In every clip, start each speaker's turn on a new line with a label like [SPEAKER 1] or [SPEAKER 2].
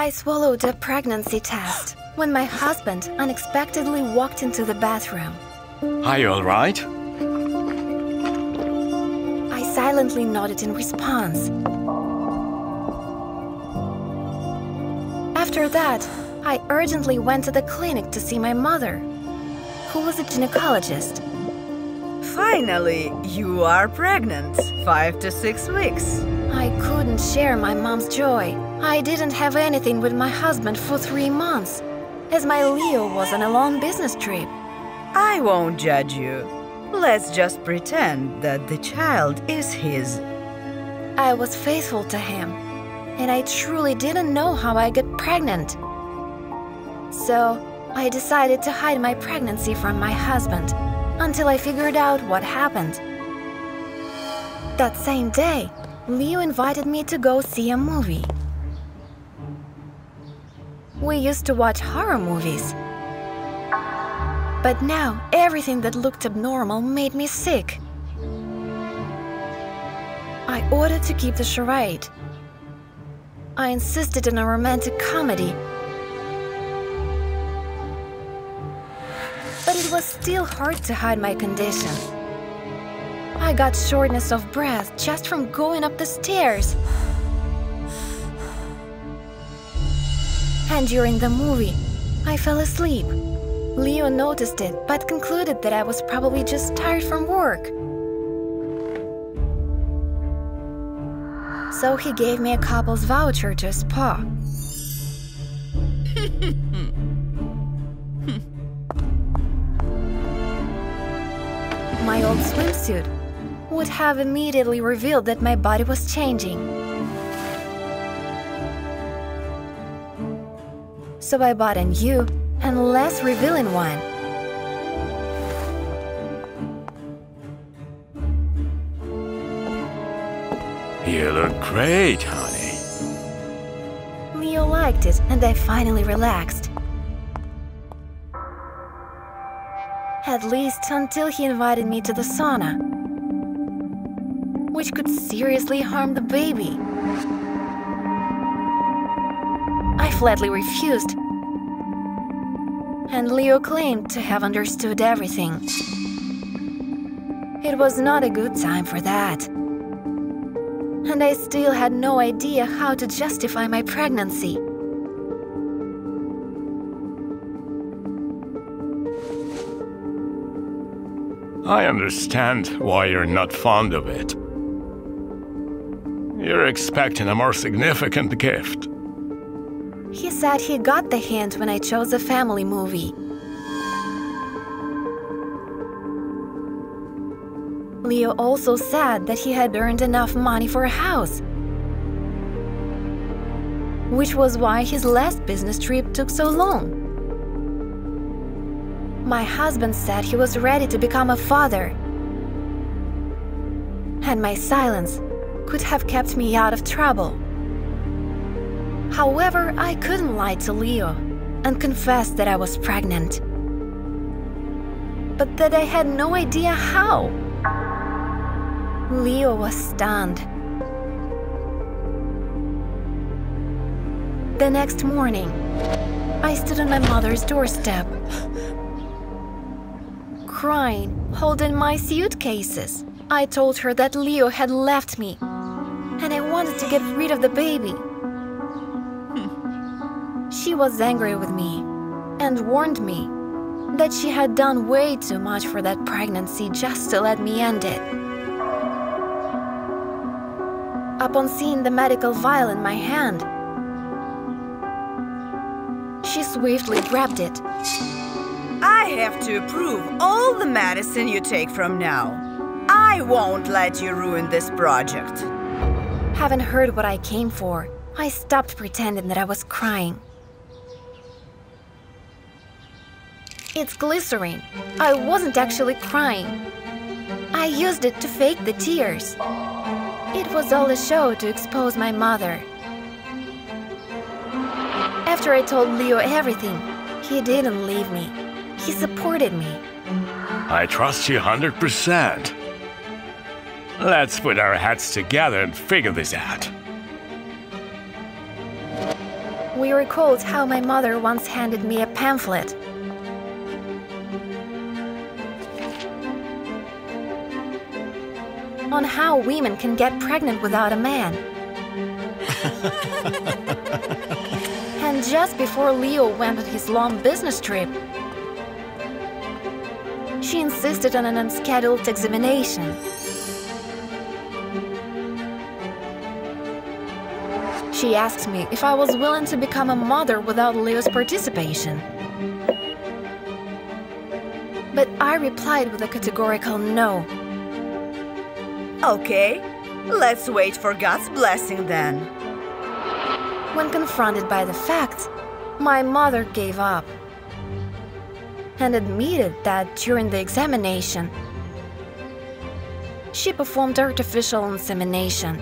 [SPEAKER 1] I swallowed a pregnancy test when my husband unexpectedly walked into the bathroom.
[SPEAKER 2] Are you all right?
[SPEAKER 1] I silently nodded in response. After that, I urgently went to the clinic to see my mother, who was a gynecologist.
[SPEAKER 3] Finally, you are pregnant. 5 to 6 weeks.
[SPEAKER 1] I couldn't share my mom's joy. I didn't have anything with my husband for 3 months, as my Leo was on a long business trip.
[SPEAKER 3] I won't judge you. Let's just pretend that the child is his.
[SPEAKER 1] I was faithful to him, and I truly didn't know how I got pregnant. So, I decided to hide my pregnancy from my husband until I figured out what happened. That same day, Leo invited me to go see a movie. We used to watch horror movies. But now, everything that looked abnormal made me sick. I ordered to keep the charade. I insisted on a romantic comedy. But it was still hard to hide my condition. I got shortness of breath just from going up the stairs. And during the movie, I fell asleep. Leo noticed it, but concluded that I was probably just tired from work. So he gave me a couple's voucher to a spa. My old swimsuit would have immediately revealed that my body was changing. So I bought a new and less revealing one.
[SPEAKER 2] You look great, honey.
[SPEAKER 1] Leo liked it, and I finally relaxed. At least until he invited me to the sauna, which could seriously harm the baby. I flatly refused, and Leo claimed to have understood everything. It was not a good time for that, and I still had no idea how to justify my pregnancy.
[SPEAKER 2] I understand why you're not fond of it. You're expecting a more significant gift.
[SPEAKER 1] He said he got the hint when I chose a family movie. Leo also said that he had earned enough money for a house, which was why his last business trip took so long. My husband said he was ready to become a father, and my silence could have kept me out of trouble. However, I couldn't lie to Leo and confess that I was pregnant, but that I had no idea how. Leo was stunned. The next morning, I stood on my mother's doorstep, crying, holding my suitcases. I told her that Leo had left me, and I wanted to get rid of the baby. She was angry with me and warned me that she had done way too much for that pregnancy just to let me end it. Upon seeing the medical vial in my hand, she swiftly grabbed it.
[SPEAKER 3] I have to approve all the medicine you take from now. I won't let you ruin this project.
[SPEAKER 1] Having heard what I came for, I stopped pretending that I was crying. It's glycerin. I wasn't actually crying. I used it to fake the tears. It was all a show to expose my mother. After I told Leo everything, he didn't leave me. He supported me.
[SPEAKER 2] I trust you 100%. Let's put our heads together and figure this out.
[SPEAKER 1] We recalled how my mother once handed me a pamphlet. On how women can get pregnant without a man. And just before Leo went on his long business trip, she insisted on an unscheduled examination. She asked me if I was willing to become a mother without Leo's participation. But I replied with a categorical no.
[SPEAKER 3] Okay, let's wait for God's blessing then.
[SPEAKER 1] When confronted by the fact, my mother gave up and admitted that during the examination, she performed artificial insemination.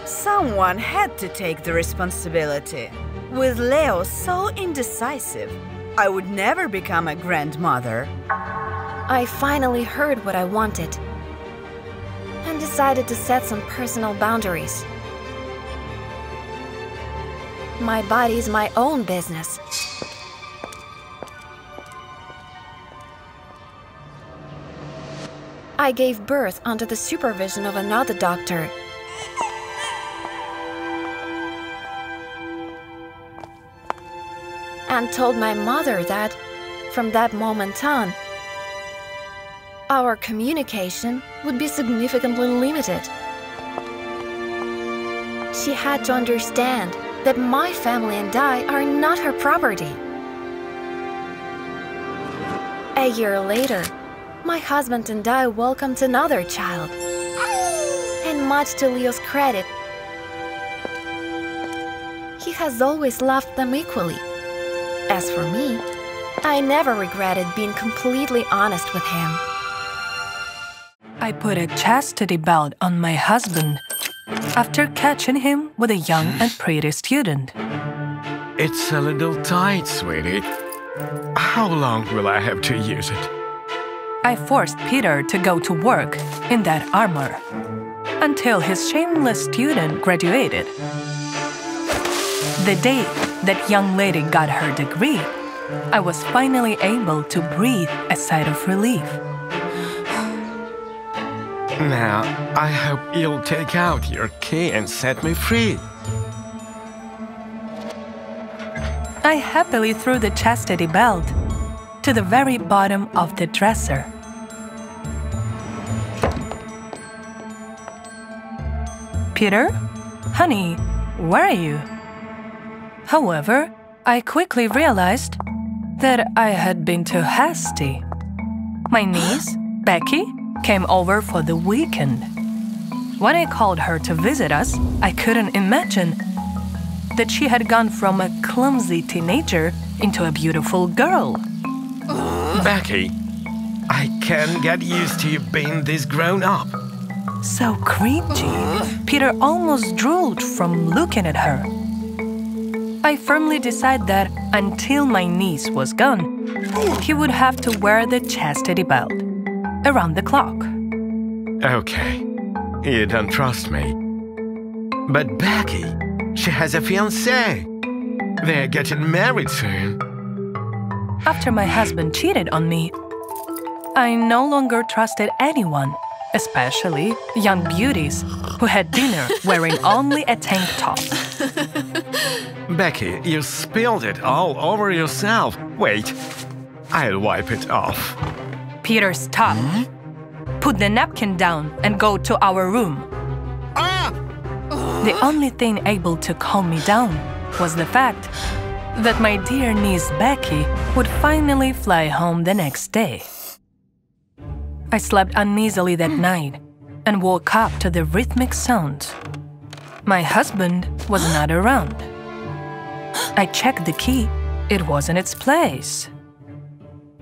[SPEAKER 3] Someone had to take the responsibility. With Leo so indecisive, I would never become a grandmother.
[SPEAKER 1] I finally heard what I wanted and decided to set some personal boundaries. My body is my own business. I gave birth under the supervision of another doctor. And told my mother that, from that moment on, our communication would be significantly limited. She had to understand that my family and I are not her property. A year later, my husband and I welcomed another child. And much to Leo's credit, he has always loved them equally. As for me, I never regretted being completely honest with him.
[SPEAKER 4] I put a chastity belt on my husband after catching him with a young and pretty student.
[SPEAKER 2] It's a little tight, sweetie. How long will I have to use it?
[SPEAKER 4] I forced Peter to go to work in that armor until his shameless student graduated. The day that young lady got her degree, I was finally able to breathe a sigh of relief.
[SPEAKER 2] Now, I hope you'll take out your key and set me free.
[SPEAKER 4] I happily threw the chastity belt to the very bottom of the dresser. Peter? Honey, where are you? However, I quickly realized that I had been too hasty. My niece, Becky, came over for the weekend. When I called her to visit us, I couldn't imagine that she had gone from a clumsy teenager into a beautiful girl.
[SPEAKER 2] Becky, I can't get used to you being this grown up.
[SPEAKER 4] So cringy. Peter almost drooled from looking at her. I firmly decided that until my niece was gone, he would have to wear the chastity belt around the clock.
[SPEAKER 2] Okay, you don't trust me. But Becky, she has a fiancé. They're getting married soon.
[SPEAKER 4] After my husband cheated on me, I no longer trusted anyone, especially young beauties who had dinner wearing only a tank top.
[SPEAKER 2] Becky, you spilled it all over yourself. Wait, I'll wipe it off.
[SPEAKER 4] Peter, stop. Put the napkin down and go to our room. The only thing able to calm me down was the fact that my dear niece Becky would finally fly home the next day. I slept uneasily that night and woke up to the rhythmic sounds. My husband was not around. I checked the key. It was in its place.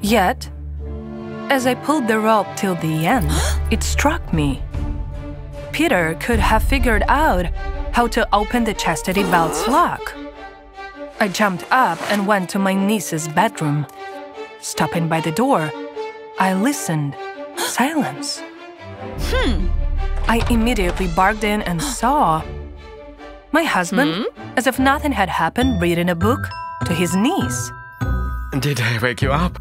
[SPEAKER 4] Yet, as I pulled the rope till the end, it struck me. Peter could have figured out how to open the chastity belt's lock. I jumped up and went to my niece's bedroom. Stopping by the door, I listened. Silence. I immediately barged in and saw My husband, as if nothing had happened, reading a book to his niece.
[SPEAKER 2] Did I wake you up?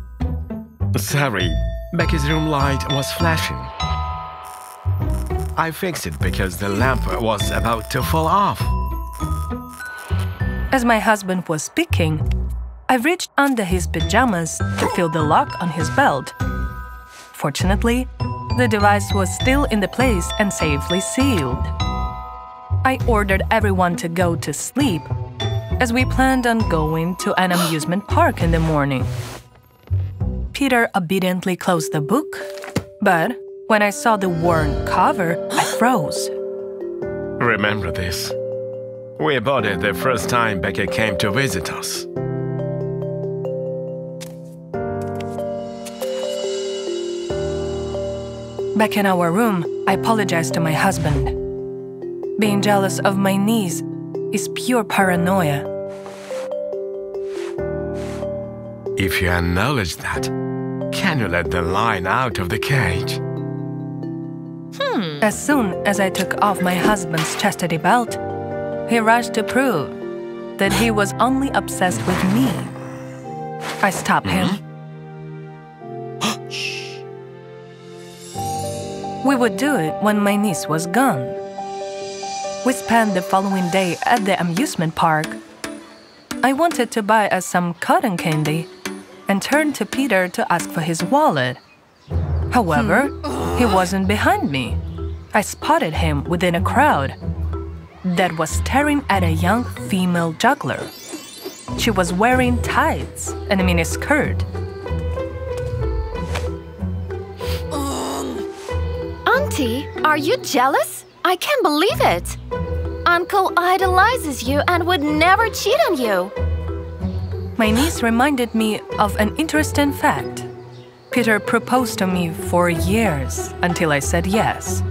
[SPEAKER 2] Sorry, Becky's room light was flashing. I fixed it because the lamp was about to fall off.
[SPEAKER 4] As my husband was speaking, I reached under his pajamas to feel the lock on his belt. Fortunately, the device was still in the place and safely sealed. I ordered everyone to go to sleep, as we planned on going to an amusement park in the morning. Peter obediently closed the book, but when I saw the worn cover, I froze.
[SPEAKER 2] Remember this. We bought it the first time Becky came to visit us.
[SPEAKER 4] Back in our room, I apologized to my husband. Being jealous of my niece is pure paranoia.
[SPEAKER 2] If you acknowledge that, can you let the lion out of the cage?
[SPEAKER 4] As soon as I took off my husband's chastity belt, he rushed to prove that he was only obsessed with me. I stopped him. We would do it when my niece was gone. We spent the following day at the amusement park. I wanted to buy us some cotton candy and turned to Peter to ask for his wallet. However, he wasn't behind me. I spotted him within a crowd that was staring at a young female juggler. She was wearing tights and a mini skirt.
[SPEAKER 1] Auntie, are you jealous? I can't believe it. Uncle idolizes you and would never cheat on you.
[SPEAKER 4] My niece reminded me of an interesting fact. Peter proposed to me for years until I said yes.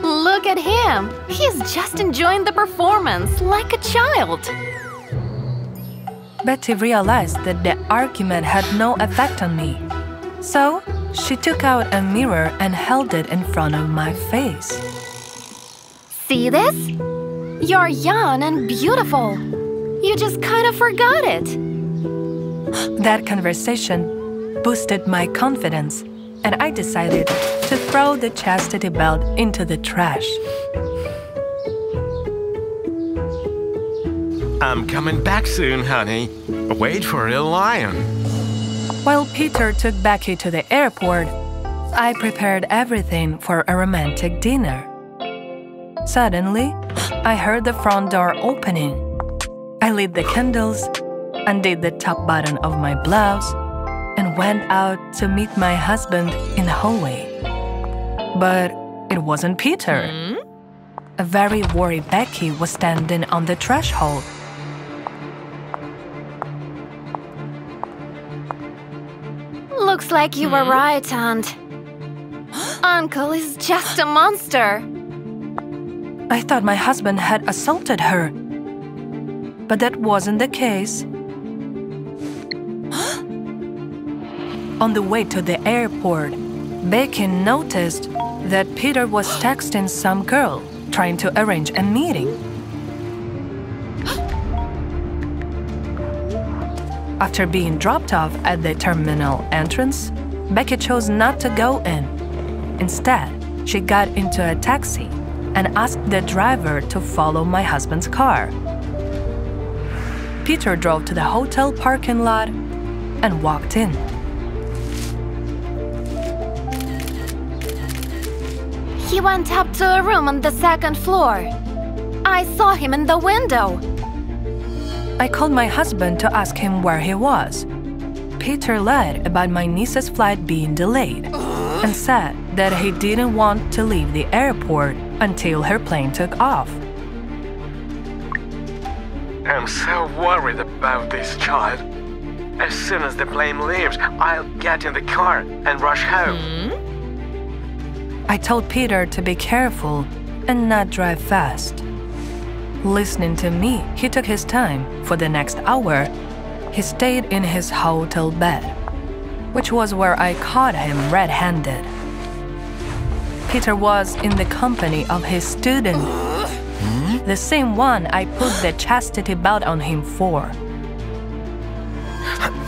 [SPEAKER 1] Look at him. He's just enjoying the performance like a child.
[SPEAKER 4] Betty realized that the argument had no effect on me. So, she took out a mirror and held it in front of my face.
[SPEAKER 1] See this? You're young and beautiful. You just kind of forgot it.
[SPEAKER 4] That conversation boosted my confidence, and I decided to throw the chastity belt into the trash.
[SPEAKER 2] I'm coming back soon, honey. Wait for a lion.
[SPEAKER 4] While Peter took Becky to the airport, I prepared everything for a romantic dinner. Suddenly, I heard the front door opening. I lit the candles, undid the top button of my blouse, and went out to meet my husband in the hallway. But it wasn't Peter. A very worried Becky was standing on the threshold.
[SPEAKER 1] Looks like you were right, Aunt. Uncle is just a monster.
[SPEAKER 4] I thought my husband had assaulted her, but that wasn't the case. On the way to the airport, Becky noticed that Peter was texting some girl trying to arrange a meeting. After being dropped off at the terminal entrance, Becky chose not to go in. Instead, she got into a taxi and asked the driver to follow my husband's car. Peter drove to the hotel parking lot and walked in.
[SPEAKER 1] He went up to a room on the second floor. I saw him in the window.
[SPEAKER 4] I called my husband to ask him where he was. Peter lied about my niece's flight being delayed and said that he didn't want to leave the airport until her plane took off.
[SPEAKER 2] I'm so worried about this child. As soon as the plane leaves, I'll get in the car and rush home.
[SPEAKER 4] I told Peter to be careful and not drive fast. Listening to me, he took his time. For the next hour, he stayed in his hotel bed, which was where I caught him red-handed. Peter was in the company of his student. the same one I put the chastity belt on him for.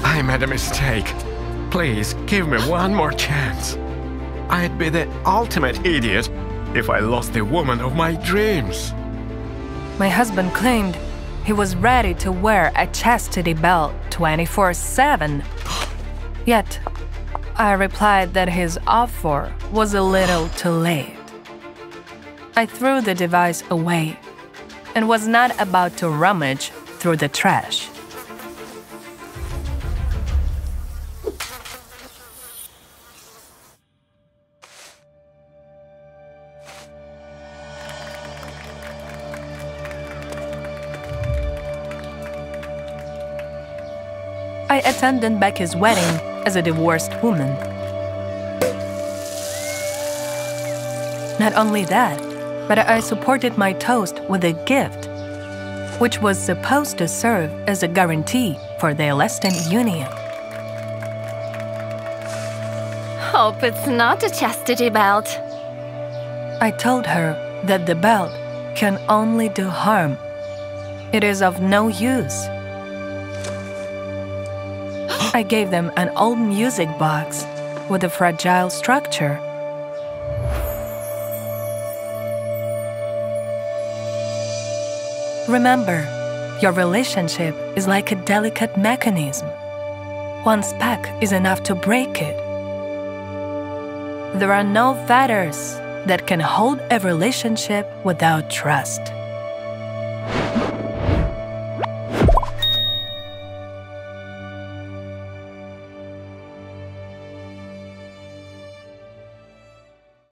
[SPEAKER 2] I made a mistake. Please, give me one more chance. I'd be the ultimate idiot if I lost the woman of my dreams.
[SPEAKER 4] My husband claimed he was ready to wear a chastity belt 24/7. Yet, I replied that his offer was a little too late. I threw the device away and was not about to rummage through the trash. I attended Becky's wedding as a divorced woman. Not only that, but I supported my toast with a gift, which was supposed to serve as a guarantee for their lasting union.
[SPEAKER 1] Hope it's not a chastity belt.
[SPEAKER 4] I told her that the belt can only do harm. It is of no use. I gave them an old music box with a fragile structure. Remember, your relationship is like a delicate mechanism. One spark is enough to break it. There are no fetters that can hold a relationship without trust.